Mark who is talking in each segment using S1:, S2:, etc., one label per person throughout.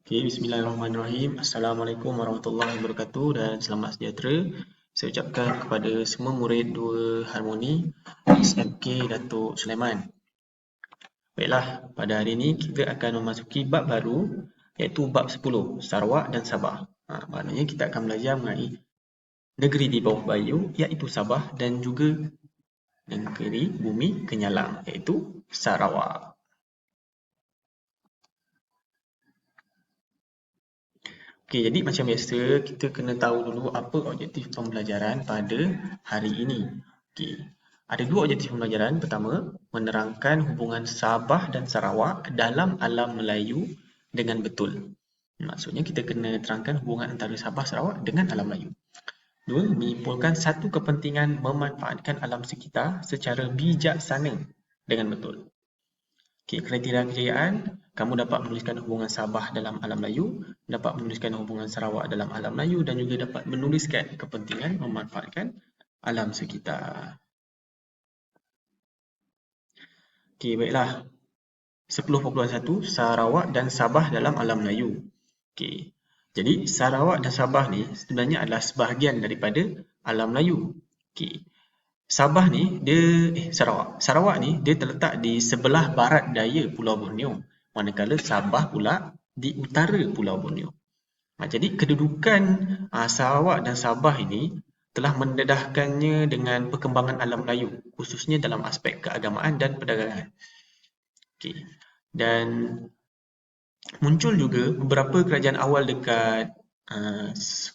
S1: Okay, Bismillahirrahmanirrahim. Assalamualaikum warahmatullahi wabarakatuh dan selamat sejahtera. Saya ucapkan kepada semua murid 2 Harmoni SMK Datuk Sulaiman. Baiklah, pada hari ini kita akan memasuki bab baru iaitu bab 10, Sarawak dan Sabah. Maknanya kita akan belajar mengenai negeri di bawah bayu iaitu Sabah dan juga negeri bumi kenyalang iaitu Sarawak. Okey, jadi macam biasa kita kena tahu dulu apa objektif pembelajaran pada hari ini. Okey. Ada dua objektif pembelajaran. Pertama, menerangkan hubungan Sabah dan Sarawak dalam alam Melayu dengan betul. Maksudnya kita kena terangkan hubungan antara Sabah Sarawak dengan alam Melayu. Dua, menyimpulkan satu kepentingan memanfaatkan alam sekitar secara bijaksana dengan betul. Okay, kriteria kejayaan, kamu dapat menuliskan hubungan Sabah dalam alam Melayu, dapat menuliskan hubungan Sarawak dalam alam Melayu dan juga dapat menuliskan kepentingan memanfaatkan alam sekitar. Okay, baiklah. 10.1 Sarawak dan Sabah dalam alam Melayu. Okay. Jadi Sarawak dan Sabah ni sebenarnya adalah sebahagian daripada alam Melayu. Okay. Sabah ni Sarawak ni dia terletak di sebelah barat daya Pulau Borneo, manakala Sabah pula di utara Pulau Borneo. Jadi kedudukan Sarawak dan Sabah ini telah mendedahkannya dengan perkembangan alam Melayu, khususnya dalam aspek keagamaan dan perdagangan. Okay. Dan muncul juga beberapa kerajaan awal dekat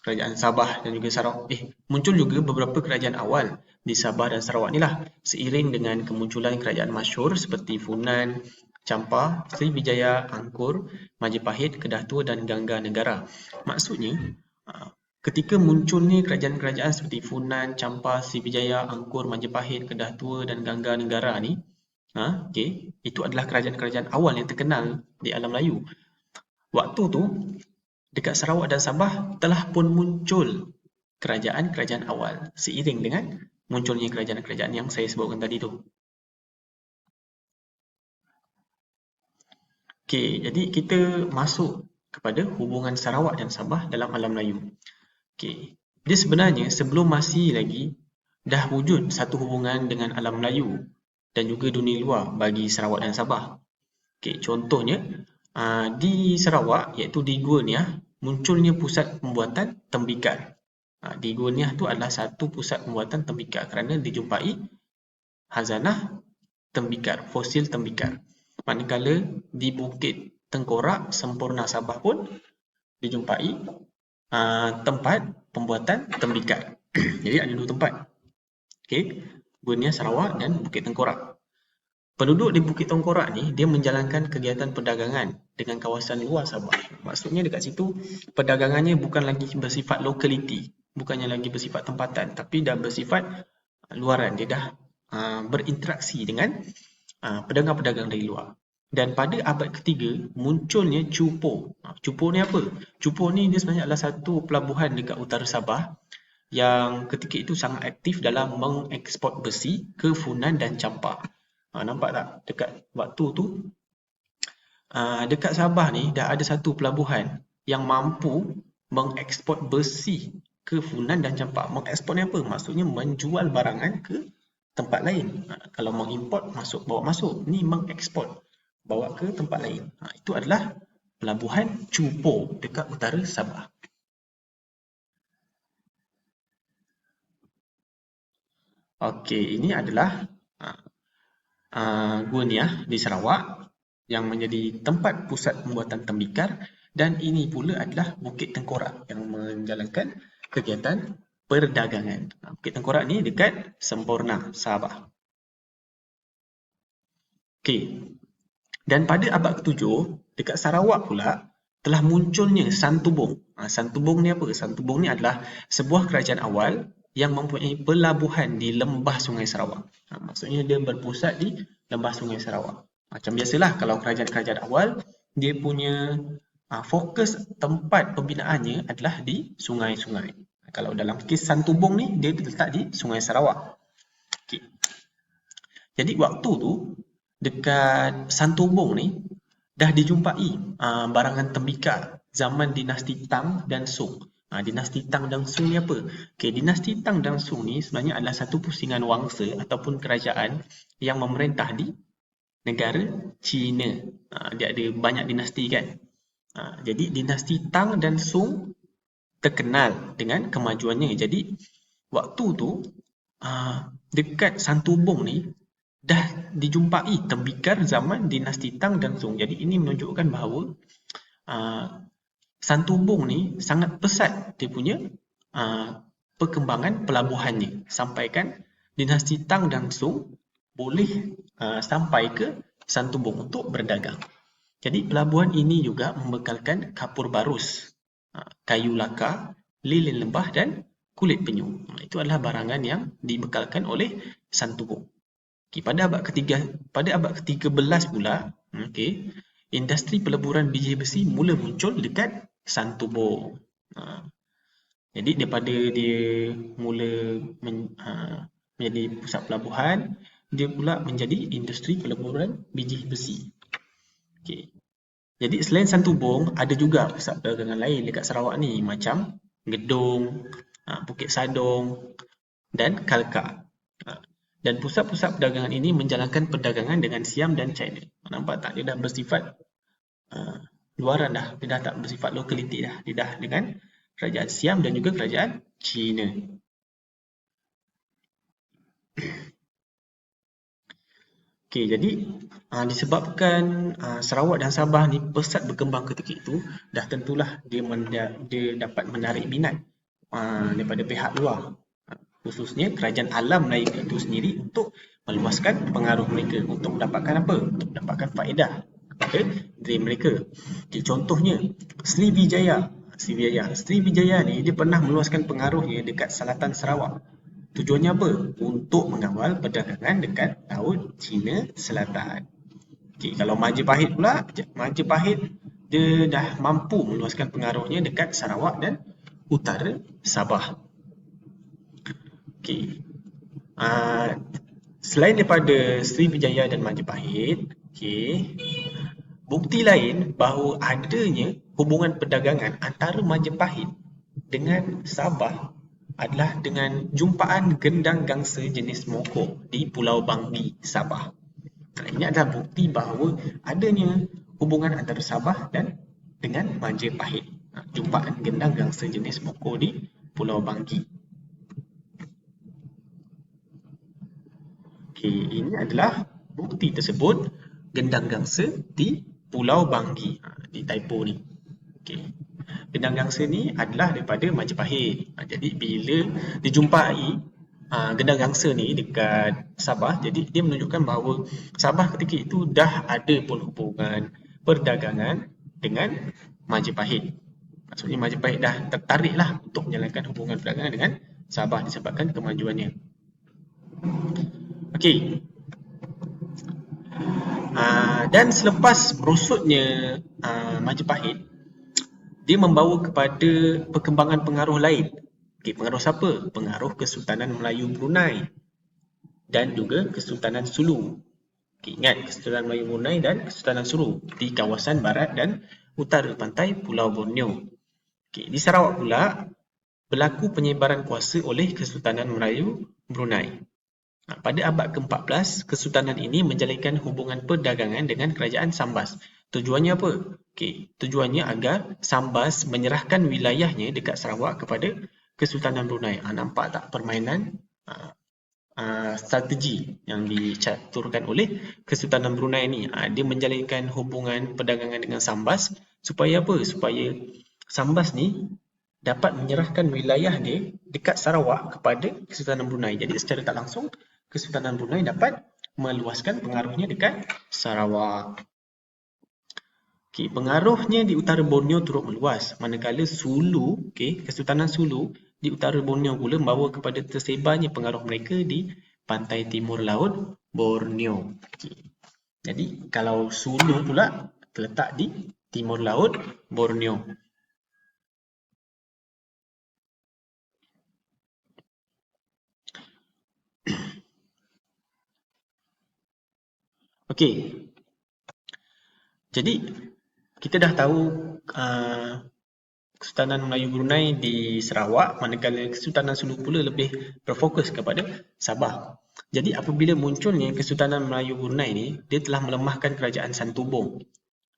S1: kerajaan Sabah dan juga Sarawak. Muncul juga beberapa kerajaan awal di Sabah dan Sarawak ni lah, seiring dengan kemunculan kerajaan masyhur seperti Funan, Champa, Sriwijaya, Angkor, Majapahit, Kedah Tua dan Gangga Negara. Maksudnya, ketika munculnya kerajaan-kerajaan seperti Funan, Champa, Sriwijaya, Angkor, Majapahit, Kedah Tua dan Gangga Negara ni, itu adalah kerajaan-kerajaan awal yang terkenal di alam Melayu. Waktu tu, dekat Sarawak dan Sabah telah pun muncul kerajaan-kerajaan awal seiring dengan munculnya kerajaan-kerajaan yang saya sebutkan tadi tu. Okey, jadi kita masuk kepada hubungan Sarawak dan Sabah dalam alam Melayu. Okey, dia sebenarnya sebelum masih lagi dah wujud satu hubungan dengan alam Melayu dan juga dunia luar bagi Sarawak dan Sabah. Okey, contohnya di Sarawak iaitu di Gua Niah munculnya pusat pembuatan tembikar. Di Gua Niah tu adalah satu pusat pembuatan tembikar kerana dijumpai khazanah tembikar, fosil tembikar. Manakala di Bukit Tengkorak Sempurna Sabah pun dijumpai tempat pembuatan tembikar. Jadi ada dua tempat. Okey, Gua Niah Sarawak dan Bukit Tengkorak. Penduduk di Bukit Tengkorak ni dia menjalankan kegiatan perdagangan dengan kawasan luar Sabah. Maksudnya dekat situ perdagangannya bukan lagi bersifat lokaliti, bukannya lagi bersifat tempatan, tapi dah bersifat luaran. Dia dah berinteraksi dengan pedagang-pedagang dari luar. Dan pada abad ketiga munculnya Cupoh. Cupoh ni apa? Cupoh ni dia sebenarnya adalah satu pelabuhan dekat utara Sabah yang ketika itu sangat aktif dalam mengeksport besi ke Funan dan Champa. Nampak tak? Dekat waktu tu, dekat Sabah ni dah ada satu pelabuhan yang mampu mengeksport besi ke Funan dan Champa. Mengeksport ni apa? Maksudnya menjual barangan ke tempat lain. Kalau mengimport, bawa masuk. Ni mengeksport, bawa ke tempat lain. Itu adalah pelabuhan Cupoh dekat utara Sabah. Okey, ini adalah Gua Niah di Sarawak yang menjadi tempat pusat pembuatan tembikar, dan ini pula adalah Bukit Tengkorak yang menjalankan kegiatan perdagangan. Bukit Tengkorak ni dekat Sempurna Sabah. Okey. Dan pada abad ke-7 dekat Sarawak pula telah munculnya Santubong. Santubong ni apa? Santubong ni adalah sebuah kerajaan awal yang mempunyai pelabuhan di lembah Sungai Sarawak. Maksudnya dia berpusat di lembah Sungai Sarawak. Macam biasalah kalau kerajaan-kerajaan awal dia punya fokus tempat pembinaannya adalah di sungai-sungai. Kalau dalam kes Santubong ni dia terletak di Sungai Sarawak. Okay. Jadi waktu tu dekat Santubong ni dah dijumpai barangan tembikar zaman dinasti Tang dan Song. Dinasti Tang dan Song ni apa? Okay, dinasti Tang dan Song ni sebenarnya adalah satu pusingan wangsa ataupun kerajaan yang memerintah di negara China. Dia ada banyak dinasti kan. Jadi dinasti Tang dan Song terkenal dengan kemajuannya. Jadi waktu tu dekat Santubong ni dah dijumpai tembikar zaman dinasti Tang dan Song. Jadi ini menunjukkan bahawa Santubong ni sangat pesat dia punya perkembangan pelabuhannya. Sampaikan dinasti Tang dan Song boleh sampai ke Santubong untuk berdagang. Jadi pelabuhan ini juga membekalkan kapur barus, kayu lakar, lilin lembah dan kulit penyu. Itu adalah barangan yang dibekalkan oleh Santubong. Okay, pada abad ke-13 pula, okay, industri peleburan biji besi mula muncul dekat Santubong. Jadi daripada dia mula menjadi pusat pelabuhan, dia pula menjadi industri peleburan biji besi. Okay. Jadi selain Santubong, ada juga pusat perdagangan lain dekat Sarawak ni, macam Gedong, Bukit Sadong dan Kalka. Dan pusat-pusat perdagangan ini menjalankan perdagangan dengan Siam dan China. Nampak tak? Dia dah bersifat luaran dah. Dia dah tak bersifat lokaliti dah. Dia dah dengan kerajaan Siam dan juga kerajaan China. Okey, jadi disebabkan Sarawak dan Sabah ni pesat berkembang ketika itu, dah tentulah dia dapat menarik minat daripada pihak luar. Khususnya kerajaan alam Melayu itu sendiri untuk meluaskan pengaruh mereka untuk mendapatkan apa? Untuk mendapatkan faedah kepada diri mereka. Okay, contohnya Sriwijaya. Sriwijaya ni dia pernah meluaskan pengaruhnya dekat selatan Sarawak. Tujuannya apa? Untuk mengawal perdagangan dekat Laut Cina Selatan. Okay, kalau Majapahit pula, Majapahit dia dah mampu meluaskan pengaruhnya dekat Sarawak dan utara Sabah. Okay. Selain daripada Sriwijaya dan Majapahit, okay, bukti lain bahawa adanya hubungan perdagangan antara Majapahit dengan Sabah adalah dengan jumpaan gendang gangsa jenis mokok di Pulau Banggi, Sabah. Ini adalah bukti bahawa adanya hubungan antara Sabah dan dengan Majapahit. Jumpaan gendang gangsa jenis mokok di Pulau Banggi. Okay, ini adalah bukti tersebut gendang gangsa di Pulau Banggi, di Taipo ni. Okay. Gendang gangsa ni adalah daripada Majapahit. Jadi bila dijumpai gendang gangsa ni dekat Sabah, jadi dia menunjukkan bahawa Sabah ketika itu dah ada pun hubungan perdagangan dengan Majapahit. Maksudnya Majapahit dah tertarik lah untuk menjalankan hubungan perdagangan dengan Sabah disebabkan kemajuannya. Okey. Dan selepas merosotnya Majapahit, dia membawa kepada perkembangan pengaruh lain. Okey, pengaruh siapa? Pengaruh Kesultanan Melayu Brunei dan juga Kesultanan Sulu. Okey, ingat Kesultanan Melayu Brunei dan Kesultanan Sulu di kawasan barat dan utara pantai Pulau Borneo. Okey, di Sarawak pula berlaku penyebaran kuasa oleh Kesultanan Melayu Brunei. Pada abad ke-14, Kesultanan ini menjalinkan hubungan perdagangan dengan kerajaan Sambas. Tujuannya apa? Okey, tujuannya agar Sambas menyerahkan wilayahnya dekat Sarawak kepada Kesultanan Brunei. Nampak tak permainan strategi yang dicaturkan oleh Kesultanan Brunei ni? Dia menjalinkan hubungan perdagangan dengan Sambas supaya apa? Supaya Sambas ni dapat menyerahkan wilayah dia dekat Sarawak kepada Kesultanan Brunei. Jadi secara tak langsung Kesultanan Brunei dapat meluaskan pengaruhnya dekat Sarawak. Okay, pengaruhnya di utara Borneo turut meluas, manakala Sulu, okay, Kesultanan Sulu di utara Borneo pula membawa kepada tersebarnya pengaruh mereka di pantai timur laut Borneo. Okay. Jadi kalau Sulu pula terletak di timur laut Borneo. Okey. Jadi kita dah tahu Kesultanan Melayu Brunei di Sarawak, manakala Kesultanan Sulu pula lebih berfokus kepada Sabah. Jadi apabila munculnya Kesultanan Melayu Brunei ni, dia telah melemahkan kerajaan Santubong,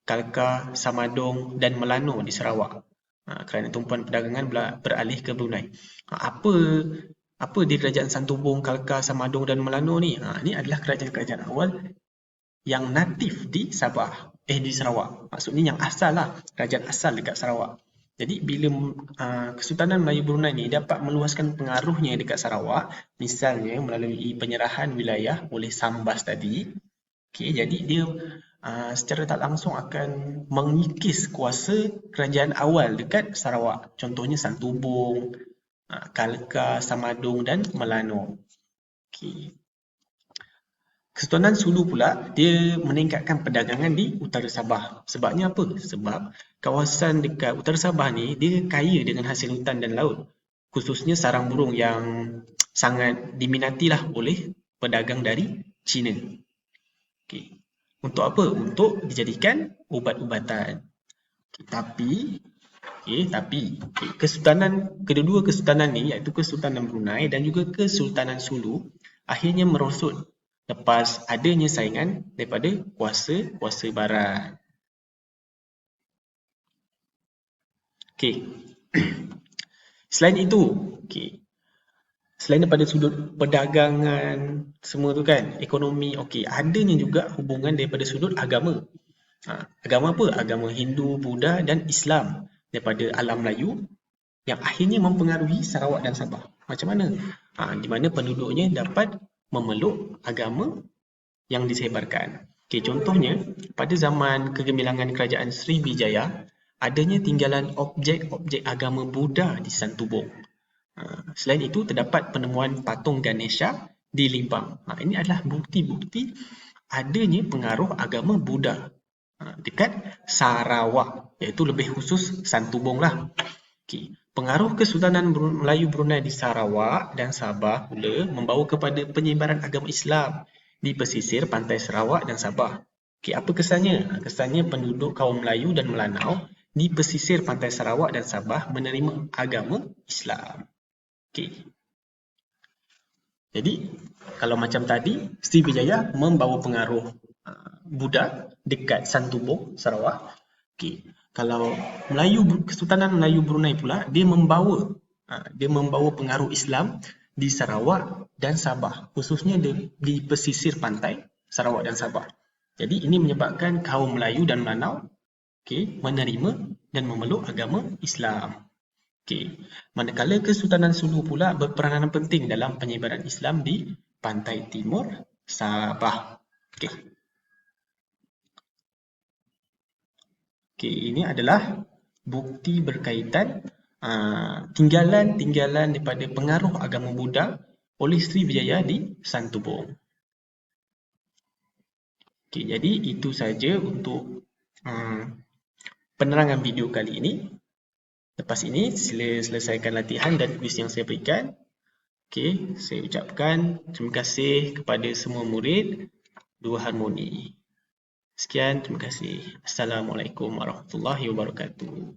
S1: Kalkar, Samadong dan Melano di Sarawak. Kerana tumpuan perdagangan beralih ke Brunei. Apa di kerajaan Santubong, Kalkar, Samadong dan Melano ni? Ini adalah kerajaan-kerajaan awal yang natif di Sabah, di Sarawak. Maksudnya yang asal lah, kerajaan asal dekat Sarawak. Jadi bila Kesultanan Melayu Brunei ni dapat meluaskan pengaruhnya dekat Sarawak, misalnya melalui penyerahan wilayah oleh Sambas tadi, jadi dia secara tak langsung akan mengikis kuasa kerajaan awal dekat Sarawak. Contohnya Santubong, Kalkar, Samadong dan Melano. Kesultanan Sulu pula, dia meningkatkan perdagangan di utara Sabah. Sebabnya apa? Sebab kawasan dekat utara Sabah ni, dia kaya dengan hasil hutan dan laut. Khususnya sarang burung yang sangat diminatilah oleh pedagang dari China. Untuk apa? Untuk dijadikan ubat-ubatan. Tapi kedua kesultanan ni, iaitu Kesultanan Brunei dan juga Kesultanan Sulu, akhirnya merosot lepas adanya saingan daripada kuasa barat. Selain itu, selain daripada sudut perdagangan semua tu kan, ekonomi, adanya juga hubungan daripada sudut agama. Agama apa? Agama Hindu, Buddha dan Islam daripada alam Melayu yang akhirnya mempengaruhi Sarawak dan Sabah. Macam mana? Di mana penduduknya dapat memeluk agama yang disebarkan. Contohnya, pada zaman kegemilangan kerajaan Sriwijaya, adanya tinggalan objek-objek agama Buddha di Santubong. Selain itu, terdapat penemuan patung Ganesha di Limbang. Ini adalah bukti-bukti adanya pengaruh agama Buddha dekat Sarawak, iaitu lebih khusus Santubong lah. Pengaruh Kesultanan Melayu Brunei di Sarawak dan Sabah pula membawa kepada penyebaran agama Islam di pesisir pantai Sarawak dan Sabah. Apa kesannya? Kesannya penduduk kaum Melayu dan Melanau di pesisir pantai Sarawak dan Sabah menerima agama Islam. Jadi, kalau macam tadi, Sriwijaya membawa pengaruh Buddha dekat Santubong, Sarawak. Kalau Kesultanan Melayu Brunei pula, dia membawa pengaruh Islam di Sarawak dan Sabah, khususnya di pesisir pantai Sarawak dan Sabah. Jadi ini menyebabkan kaum Melayu dan Melanau menerima dan memeluk agama Islam. Manakala Kesultanan Sulu pula berperanan penting dalam penyebaran Islam di pantai timur Sabah. Ini adalah bukti berkaitan tinggalan daripada pengaruh agama Buddha oleh Sriwijaya di Santubong. Jadi itu saja untuk penerangan video kali ini. Lepas ini, sila selesaikan latihan dan kuis yang saya berikan. Saya ucapkan terima kasih kepada semua murid Dua Harmoni. Sekian, terima kasih. Assalamualaikum warahmatullahi wabarakatuh.